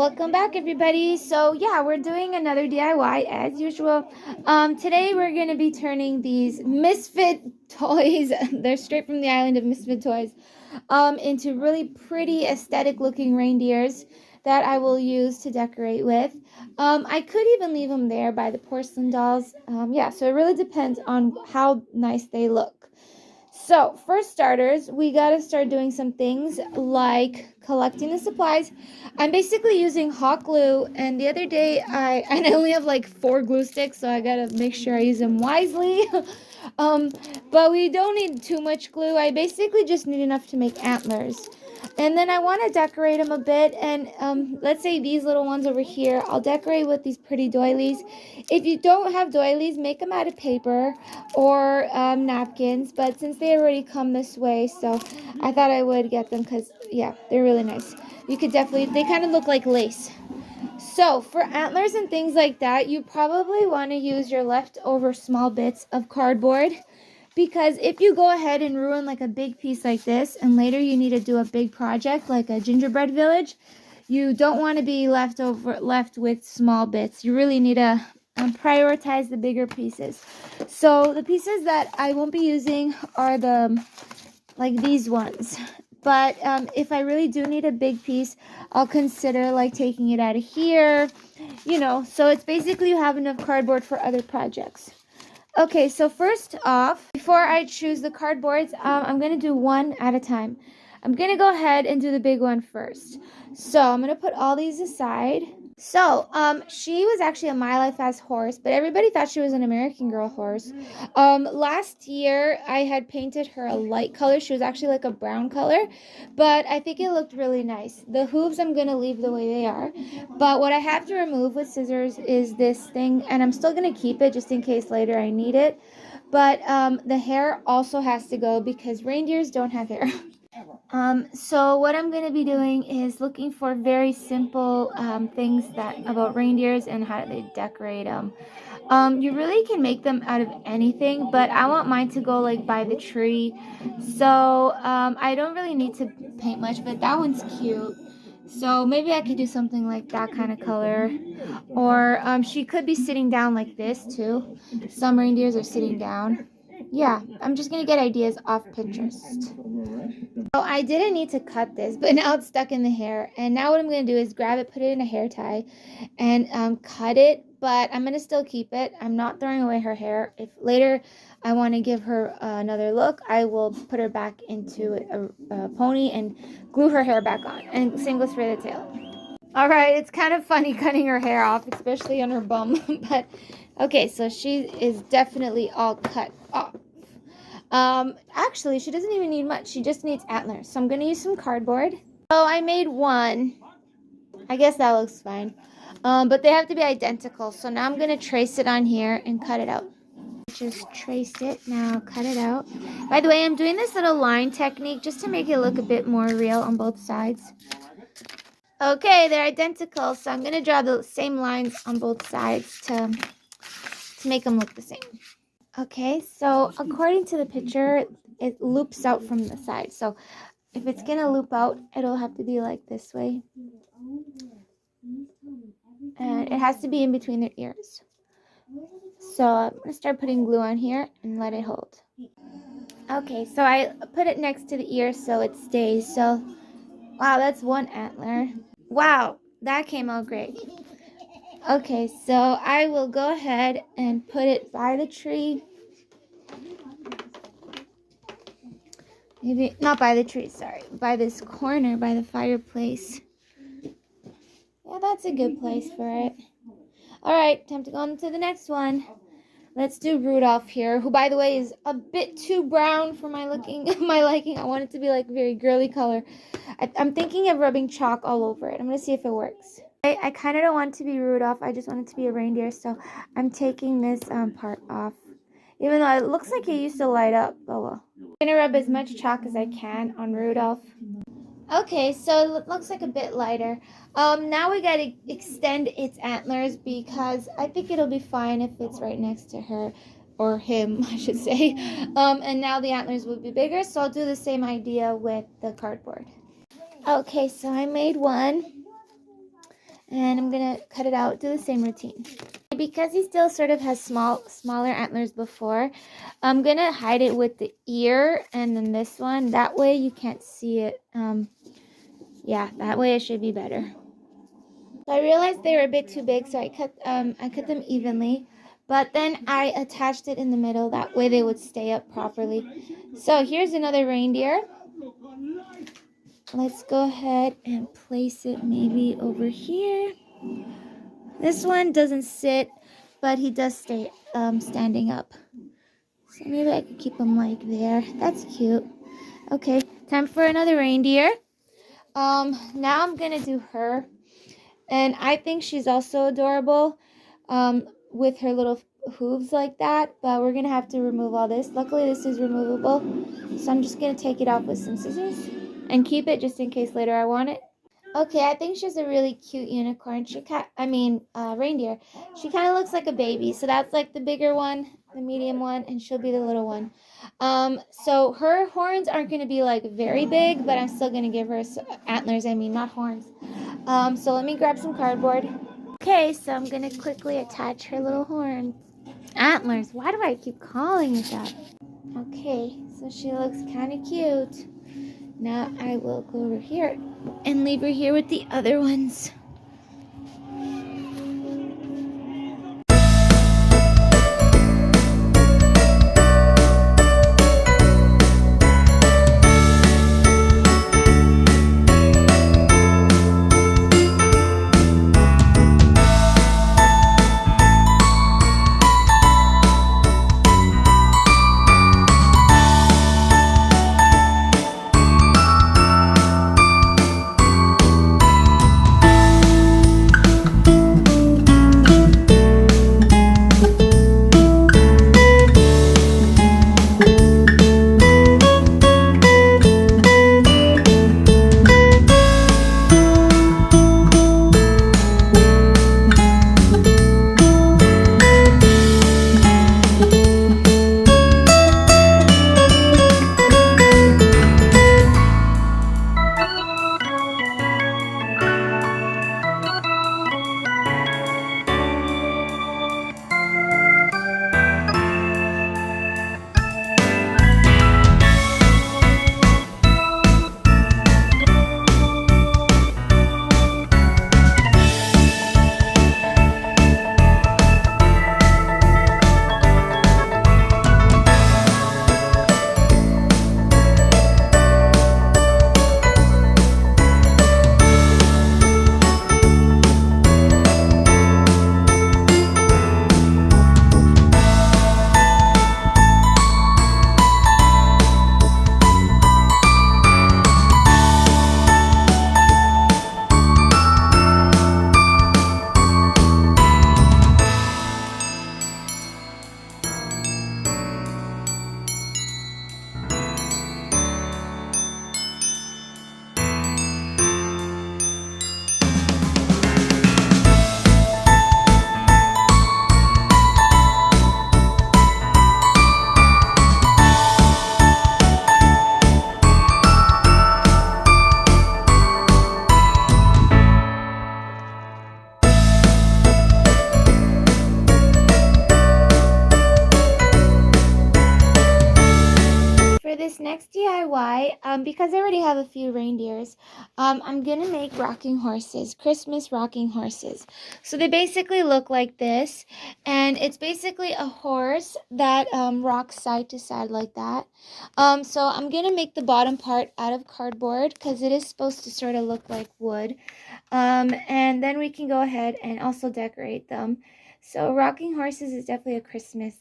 welcome back everybody. So yeah, we're doing another DIY as usual. Today we're going to be turning these misfit toys, they're straight from the island of misfit toys, into really pretty aesthetic looking reindeers that I will use to decorate with. I could even leave them there by the porcelain dolls. Yeah, so it really depends on how nice they look. So, for starters, we gotta start doing some things like collecting the supplies. I'm basically using hot glue, and the other day I only have like 4 glue sticks, so I gotta make sure I use them wisely. um, but we don't need too much glue. I basically just need enough to make antlers. And then I want to decorate them a bit, and let's say these little ones over here, I'll decorate with these pretty doilies. If you don't have doilies, make them out of paper or napkins, but since they already come this way, so I thought I would get them because, yeah, they're really nice. You could definitely, they kind of look like lace. So for antlers and things like that, you probably want to use your leftover small bits of cardboard, because if you go ahead and ruin like a big piece like this and later you need to do a big project like a gingerbread village, you don't want to be left with small bits. You really need to prioritize the bigger pieces. So the pieces that I won't be using are like these ones. But if I really do need a big piece, I'll consider like taking it out of here, so it's basically you have enough cardboard for other projects. Okay, so first off, before I choose the cardboards, I'm going to do one at a time. I'm going to go ahead and do the big one first. So I'm going to put all these aside. So, she was actually a My Life as horse, but everybody thought she was an American Girl horse. Last year, I had painted her a light color. She was actually like a brown color, but I think it looked really nice. The hooves I'm going to leave the way they are, but what I have to remove with scissors is this thing, and I'm still going to keep it just in case later I need it. But the hair also has to go because reindeers don't have hair. So what I'm going to be doing is looking for very simple things about reindeers and how they decorate them. You really can make them out of anything, but I want mine to go like by the tree. So I don't really need to paint much, but that one's cute. So maybe I could do something like that kind of color. Or she could be sitting down like this too. Some reindeers are sitting down. Yeah, I'm just going to get ideas off Pinterest. Oh, I didn't need to cut this, but now it's stuck in the hair. And now what I'm going to do is grab it, put it in a hair tie, and cut it. But I'm going to still keep it. I'm not throwing away her hair. If later I want to give her another look, I will put her back into a pony and glue her hair back on. And same goes for the tail. All right, it's kind of funny cutting her hair off, especially on her bum. But okay, so she is definitely all cut off. Actually, she doesn't even need much. She just needs antlers. So I'm going to use some cardboard. Oh, I made one. I guess that looks fine. But they have to be identical. So now I'm going to trace it on here and cut it out. Just traced it. Now cut it out. By the way, I'm doing this little line technique just to make it look a bit more real on both sides. Okay, they're identical. So I'm going to draw the same lines on both sides to make them look the same. Okay, so according to the picture, it loops out from the side. So if it's going to loop out, it'll have to be like this way. And it has to be in between their ears. So I'm going to start putting glue on here and let it hold. Okay, so I put it next to the ear so it stays. So, wow, that's one antler. Wow, that came out great. Okay, so I will go ahead and put it by the tree. Maybe not by the tree, sorry. By this corner, by the fireplace. Yeah, that's a good place for it. Alright, time to go on to the next one. Let's do Rudolph here, who, by the way, is a bit too brown for my liking. I want it to be like very girly color. I'm thinking of rubbing chalk all over it. I'm going to see if it works. I kind of don't want it to be Rudolph. I just want it to be a reindeer, so I'm taking this part off. Even though it looks like it used to light up. Oh well. I'm going to rub as much chalk as I can on Rudolph. Okay, so it looks like a bit lighter. Now we gotta extend its antlers because I think it'll be fine if it's right next to her, or him, I should say. And now the antlers will be bigger, so I'll do the same idea with the cardboard. Okay, so I made one. And I'm gonna cut it out, do the same routine. Because he still sort of has smaller antlers before, I'm gonna hide it with the ear and then this one. That way you can't see it. Yeah, that way it should be better. So I realized they were a bit too big, so I cut them evenly. But then I attached it in the middle. That way they would stay up properly. So here's another reindeer. Let's go ahead and place it maybe over here. This one doesn't sit, but he does stay standing up. So maybe I could keep him like there. That's cute. Okay, time for another reindeer. Now I'm gonna do her. And I think she's also adorable with her little hooves like that. But we're going to have to remove all this. Luckily, this is removable. So I'm just going to take it off with some scissors and keep it just in case later I want it. Okay, I think she's a really cute unicorn. Reindeer. She kind of looks like a baby. So that's like the bigger one, the medium one, and she'll be the little one. So her horns aren't going to be like very big, but I'm still going to give her antlers. Not horns. So let me grab some cardboard. Okay, so I'm going to quickly attach her little horn. Antlers. Why do I keep calling it that? Okay, so she looks kind of cute. Now I will go over here and leave her here with the other ones. This next DIY, because I already have a few reindeers, I'm gonna make rocking horses, Christmas rocking horses. So they basically look like this, and it's basically a horse that rocks side to side like that. So I'm gonna make the bottom part out of cardboard because it is supposed to sort of look like wood. And then we can go ahead and also decorate them. So rocking horses is definitely a Christmas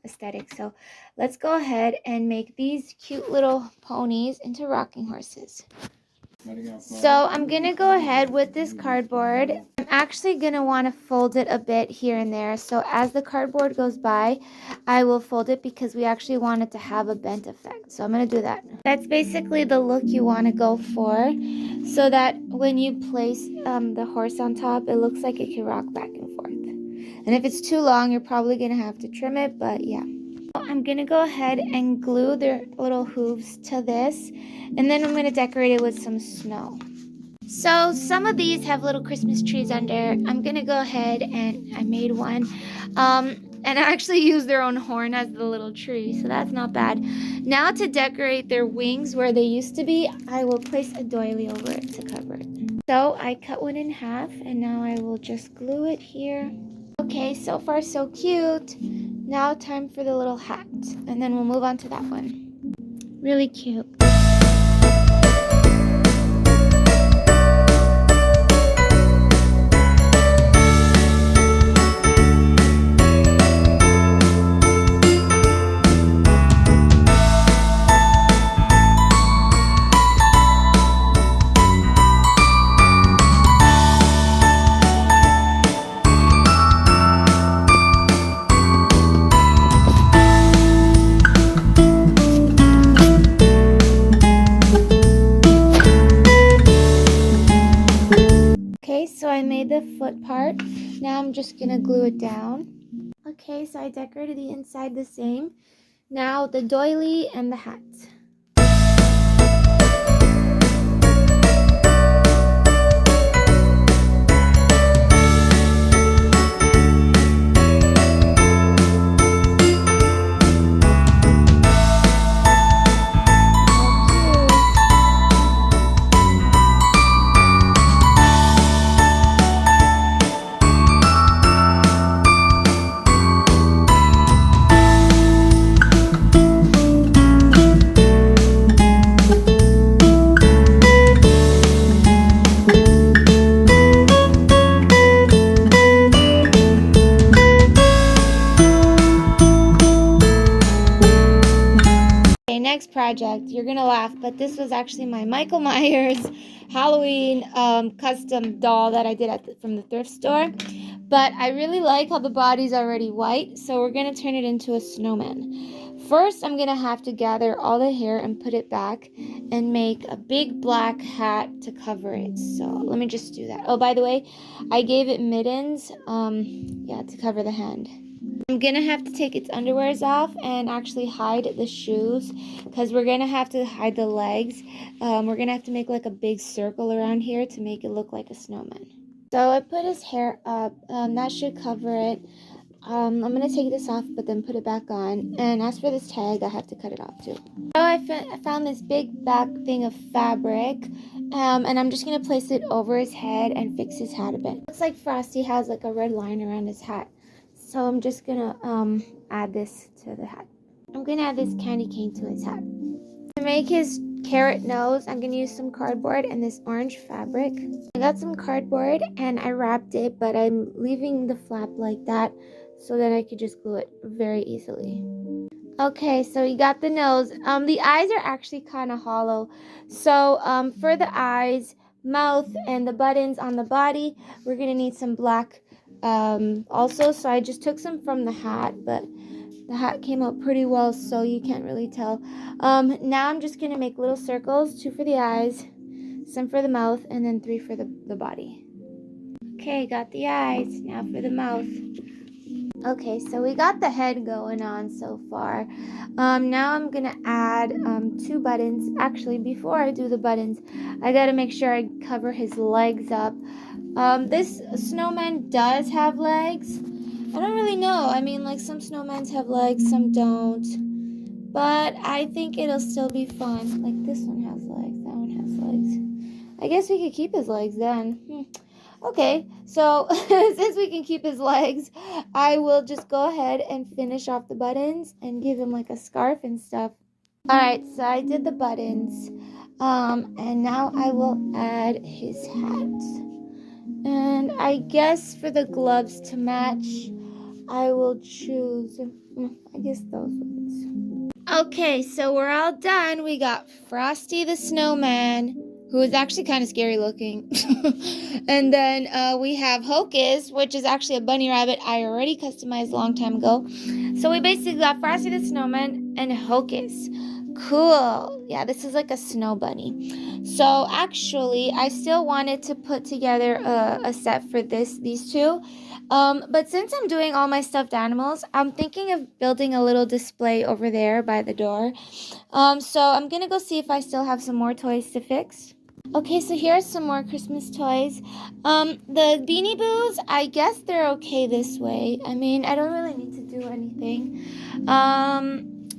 aesthetic. So let's go ahead and make these cute little ponies into rocking horses. So I'm gonna go ahead with this cardboard. I'm actually gonna want to fold it a bit here and there. So as the cardboard goes by, I will fold it because we actually want it to have a bent effect. So I'm gonna do that. That's basically the look you want to go for, so that when you place the horse on top, it looks like it can rock back and forth. And if it's too long, you're probably gonna have to trim it, but yeah. I'm gonna go ahead and glue their little hooves to this, and then I'm gonna decorate it with some snow. So some of these have little Christmas trees under. I'm gonna go ahead and I made one. And I actually used their own horn as the little tree, so that's not bad. Now to decorate their wings where they used to be, I will place a doily over it to cover it. So I cut one in half and now I will just glue it here. Okay, so far so cute. Now time for the little hat, and then we'll move on to that one. Really cute. Okay, so I made the foot part. Now I'm just gonna glue it down. Okay, so I decorated the inside the same. Now the doily and the hat. Okay, next project. You're gonna laugh, but this was actually my Michael Myers Halloween custom doll that I did from the thrift store. But I really like how the body's already white, so we're gonna turn it into a snowman. First, I'm gonna have to gather all the hair and put it back and make a big black hat to cover it. So let me just do that. Oh, by the way, I gave it mittens, yeah, to cover the hand. I'm gonna have to take its underwears off and actually hide the shoes because we're gonna have to hide the legs. We're gonna have to make like a big circle around here to make it look like a snowman. So I put his hair up. That should cover it. I'm gonna take this off but then put it back on. And as for this tag, I have to cut it off too. So I found this big back thing of fabric. And I'm just gonna place it over his head and fix his hat a bit. Looks like Frosty has like a red line around his hat. So I'm just gonna add this to the hat. I'm gonna add this candy cane to his hat. To make his carrot nose, I'm gonna use some cardboard and this orange fabric. I got some cardboard and I wrapped it, but I'm leaving the flap like that so that I could just glue it very easily. Okay, so you got the nose. The eyes are actually kind of hollow. So for the eyes, mouth, and the buttons on the body, we're gonna need some black also. So I just took some from the hat, but the hat came out pretty well, so you can't really tell. Now I'm just gonna make little circles, 2 for the eyes, some for the mouth, and then 3 for the body. Okay, got the eyes. Now for the mouth. Okay, so we got the head going on so far. Now I'm gonna add 2 buttons. Actually, before I do the buttons, I gotta make sure I cover his legs up. This snowman does have legs. I don't really know. I mean, like some snowmen have legs, some don't. But I think it'll still be fun. Like this one has legs, that one has legs. I guess we could keep his legs then. Okay, so since we can keep his legs, I will just go ahead and finish off the buttons and give him like a scarf and stuff. Alright, so I did the buttons. And now I will add his hat. And I guess for the gloves to match, I will choose, I guess those ones. Okay, so we're all done. We got Frosty the Snowman, who is actually kind of scary looking. And then we have Hocus, which is actually a bunny rabbit I already customized a long time ago. So we basically got Frosty the Snowman and Hocus. Cool. Yeah, this is like a snow bunny. So actually, I still wanted to put together a set for these two. But since I'm doing all my stuffed animals, I'm thinking of building a little display over there by the door. So I'm gonna go see if I still have some more toys to fix. Okay, so here are some more Christmas toys. The Beanie Boos, I guess they're okay this way. I mean, I don't really need to do anything.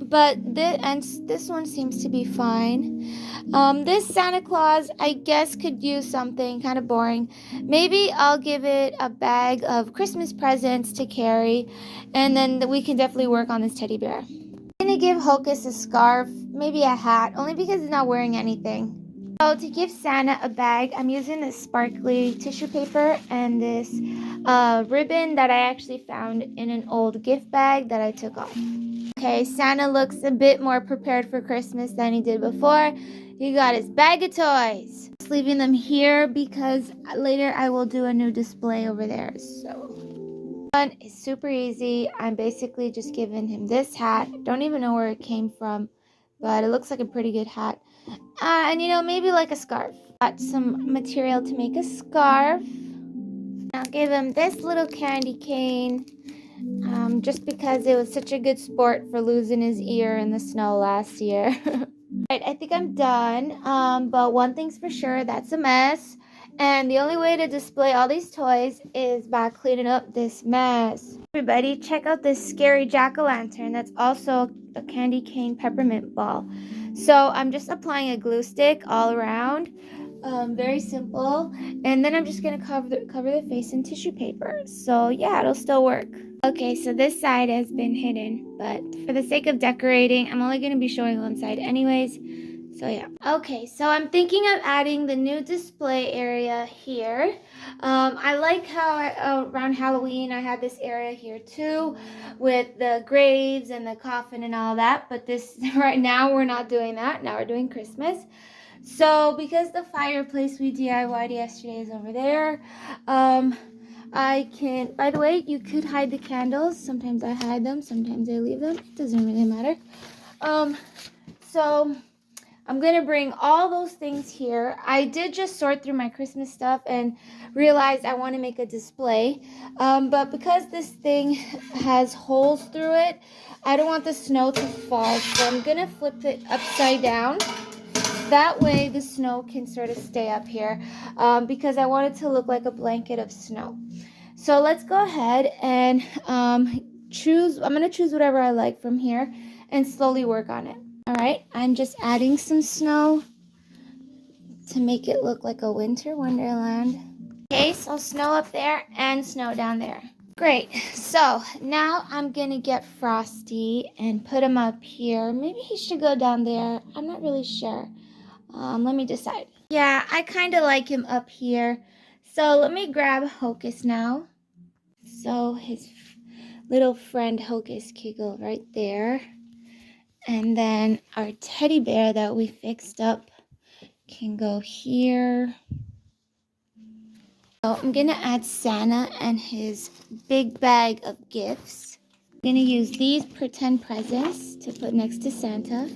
But this one seems to be fine. This Santa Claus, I guess, could use something kind of boring. Maybe I'll give it a bag of Christmas presents to carry, and then we can definitely work on this teddy bear. I'm gonna give Hocus a scarf, maybe a hat, only because he's not wearing anything. So to give Santa a bag, I'm using this sparkly tissue paper and this ribbon that I actually found in an old gift bag that I took off. Okay, Santa looks a bit more prepared for Christmas than he did before. He got his bag of toys. Just leaving them here because later I will do a new display over there. So one is super easy. I'm basically just giving him this hat. Don't even know where it came from, but it looks like a pretty good hat. And maybe like a scarf. Got some material to make a scarf. I'll give him this little candy cane. Just because it was such a good sport for losing his ear in the snow last year. Right, I think I'm done. But one thing's for sure, that's a mess. And the only way to display all these toys is by cleaning up this mess. Everybody, check out this scary jack-o'-lantern. That's also a candy cane peppermint ball. So I'm just applying a glue stick all around. Very simple. And then I'm just going to cover the face in tissue paper. So yeah, it'll still work. Okay, so this side has been hidden, but for the sake of decorating, I'm only going to be showing one side anyways. So yeah. Okay, so I'm thinking of adding the new display area here. I like how around Halloween I had this area here too with the graves and the coffin and all that, but this right now we're not doing that. Now we're doing Christmas. So because the fireplace we DIY'd yesterday is over there, by the way, you could hide the candles. Sometimes I hide them, sometimes I leave them. It doesn't really matter. So I'm going to bring all those things here. I did just sort through my Christmas stuff and realized I want to make a display. But because this thing has holes through it, I don't want the snow to fall. So I'm going to flip it upside down. That way the snow can sort of stay up here because I want it to look like a blanket of snow. So let's go ahead and choose. I'm going to choose whatever I like from here and slowly work on it. All right, I'm just adding some snow to make it look like a winter wonderland. Okay, so snow up there and snow down there. Great, so now I'm going to get Frosty and put him up here. Maybe he should go down there. I'm not really sure. Let me decide. Yeah, I kind of like him up here. So let me grab Hocus now. So his little friend Hocus can go right there. And then our teddy bear that we fixed up can go here. So I'm going to add Santa and his big bag of gifts. I'm going to use these pretend presents to put next to Santa.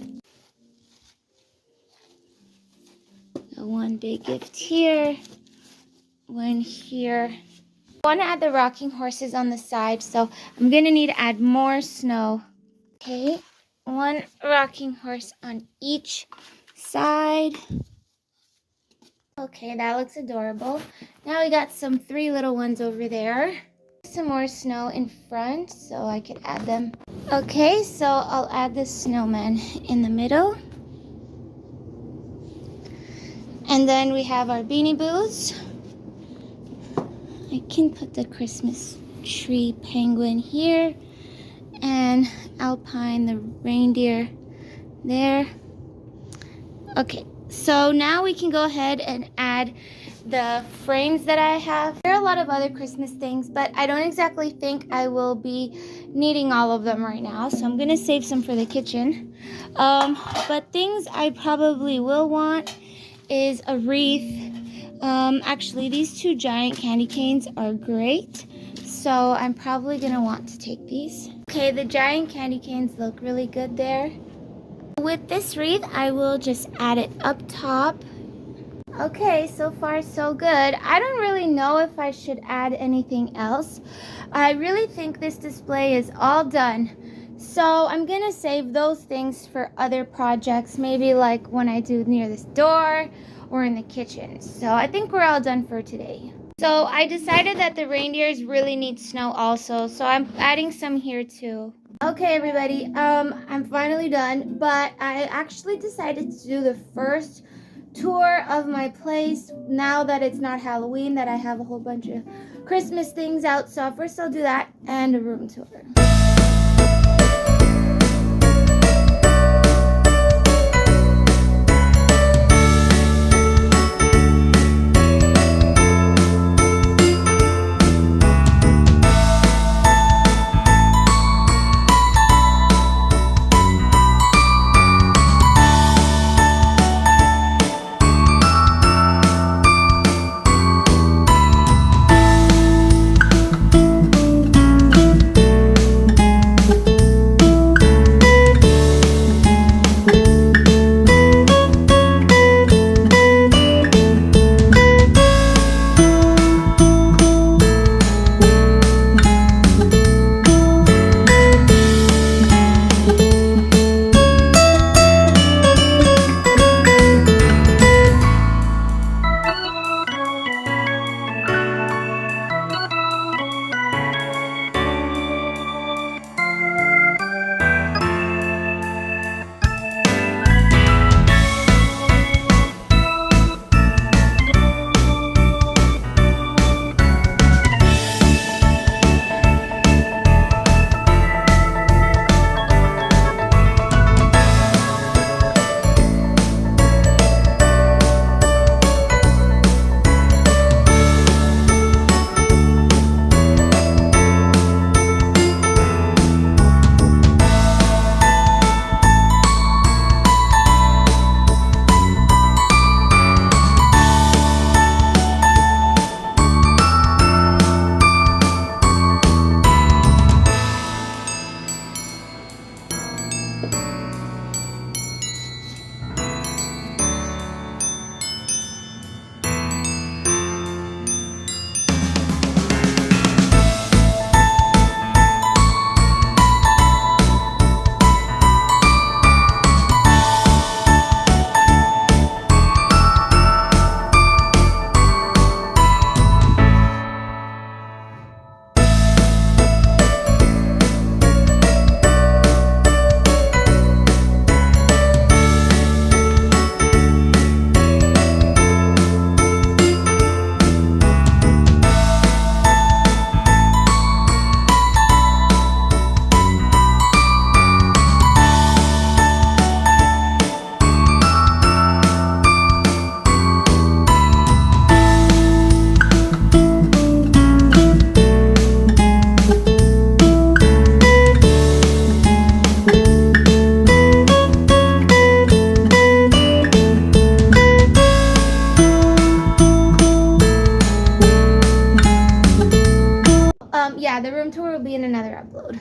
One big gift here, one here. I want to add the rocking horses on the side, so I'm going to need to add more snow. Okay, one rocking horse on each side. Okay, that looks adorable. Now we got some 3 little ones over there. Some more snow in front so I could add them. Okay, so I'll add the snowman in the middle. And then we have our Beanie Boos. I can put the Christmas tree penguin here. And Alpine, the reindeer, there. Okay, so now we can go ahead and add the frames that I have. There are a lot of other Christmas things, but I don't exactly think I will be needing all of them right now. So I'm going to save some for the kitchen. But things I probably will want is a wreath. Actually, these 2 giant candy canes are great, so I'm probably gonna want to take these. Okay, the giant candy canes look really good there. With this wreath, I will just add it up top. Okay, so far so good. I don't really know if I should add anything else. I really think this display is all done. So I'm gonna save those things for other projects, maybe like when I do near this door we're in the kitchen. So I think we're all done for today. So I decided that the reindeers really need snow also, so I'm adding some here too. Okay, everybody, I'm finally done, but I actually decided to do the first tour of my place now that it's not Halloween, that I have a whole bunch of Christmas things out. So first I'll do that and a room tour. Yeah, the room tour will be in another upload.